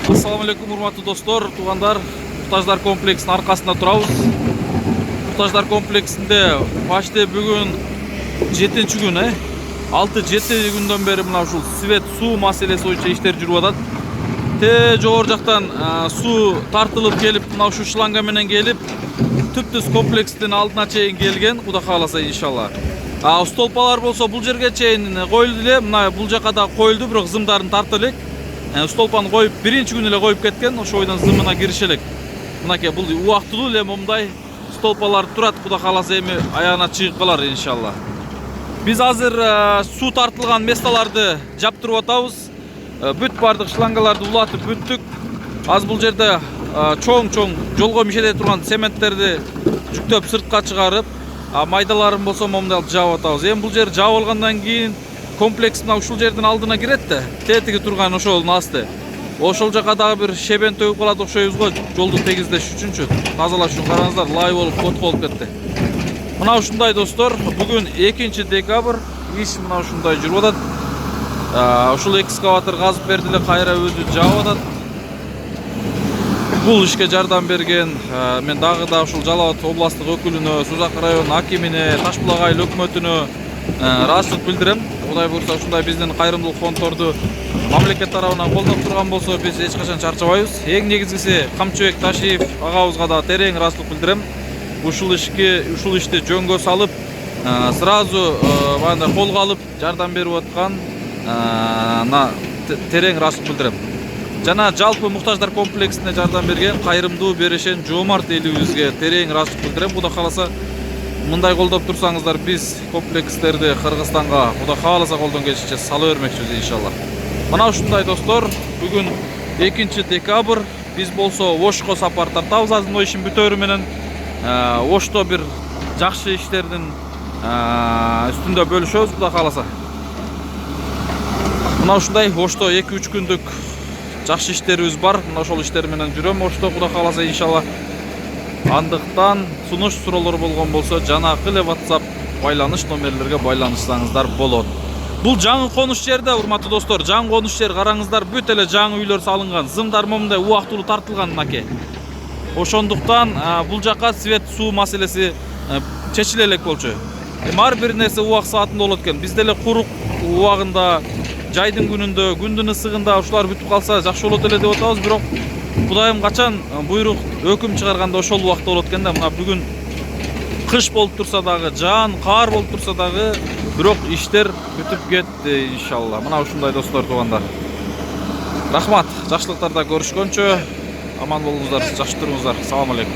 Assalamu alaikum урматтуу достор, туугандар. Муктаждар комплексинин аркасында турабыз. Муктаждар комплексинде почти бүгүн 7-чи күн, 6-7 күндөн бери мына ушул свет, суу маселеси боюнча иштер жүрүп атат. Жогору жактан суу тартылып келип, мына ушул шланга менен келип, түптүз комплекстин алдына чейин келген, Кудай кааласа иншалла. Столпалар болсо бул жерге чейин коюлду эле, мына бул жака да коюлду, бирок зымдарын тартып элек. Столпаны коюп, биринчи күнү эле коюп кеткен, ошо бойдон зымына кириши элек. Мынакей бул убактылуу эле момундай столпалар турат, Кудай кааласа эми аягына чыгып калар иншалла. Биз азыр суу тартылган месталарды жаптырып атабыз. Бүт бардык шлангаларды улатып бүттүк. Азыр бул жерде чоң жолго мишете турган цементтерди жүктөп сыртка чыгарып, майдаларын болсо момундай жаап атабыз. Эми бул жер жаап алгандан кийин комплекс мына ушул жердин алдына кирет да, тетиги турган ошолдун асты. Ошол жака дагы бир шебен төгүп калат окшойбуз го, жолду тегиздеш үчүнчү. Тазалаш үчүн караңыздар, лай болуп котко болуп кетти. Мына ушундай достор, бүгүн 2-декабрь, иш мына ушундай жүрүп атат. Ушул экскаватор казып берди эле, кайра өзү жаап атат. Бул ишке жардам берген мен дагы да ушул Жалал Абад областтык өкүлүнө, Сузак район акимине, Таш булак айыл өкмөтүнө ыраазычылык билдирем. Кудай буйрса ушундай биздин кайрымдуулук фонддорду мамлекет тарабынан колдоп турган болсо, биз эч качан чарчабайбыз. Эң негизгиси Камчыбек Ташиев агабызга да терең ыраазычылык билдирем. Ушул ишти жөнгө салып, сразу мындай колго алып жардам берип аткан терең ыраазычылык билдирем. Жана жалпы муктаждар комплексине жардам берген кайрымдуу, берешен, жоомарт элибизге терең ыраазычылык билдирем. Кудай кааласа мындай колдоп турсаңыздар, биз комплекстерди Кыргызстанга Кудай кааласа колдон келишинче сала бермекчибиз иншалла. Мына ушундай достор, бүгүн 2-декабрь, биз болсо Ошко сапар тартабыз азыр ишин бүтөрү менен. Ошто бир жакшы иштердин үстүндө бөлүшөбүз Кудай кааласа. Мына ушундай Ошто 2-3 күндүк жакшы иштерибиз бар. Мына ошол иштер менен жүрөм Ошто Кудай кааласа иншалла. Андыктан сунуш суроолор болгон болсо жанакы эле WhatsApp байланыш номерлерге байланышсаңыздар болот. Бул жаңы конуш жерде, урматтуу достор, жаңы конуш жер, караңыздар, бүт эле жаңы үйлөр салынган, зымдар момундай убактылуу тартылган мынакей. Ошондуктан бул жака свет, суу маселеси чечиле элек болчу. Ар бир нерсе убак саатында болот экен. Бизде эле курук убагында, жайдын күнүндө, күндүн ысыгында ушулар бүтүп калса жакшы болот эле деп атабыз, бирок Кудайым качан буйрук өкүм чыгарганда ошол убакта болот экен да. Мына бүгүн кыш болуп турса дагы, жаан, каар болуп турса дагы, бирок иштер бүтүп кетти иншалла. Мына ушундай достор, туугандар. Рахмат, жакшылыктарда көрүшкөнчө аман болуңуздар, жакшы туруңуздар. Салам алейкум.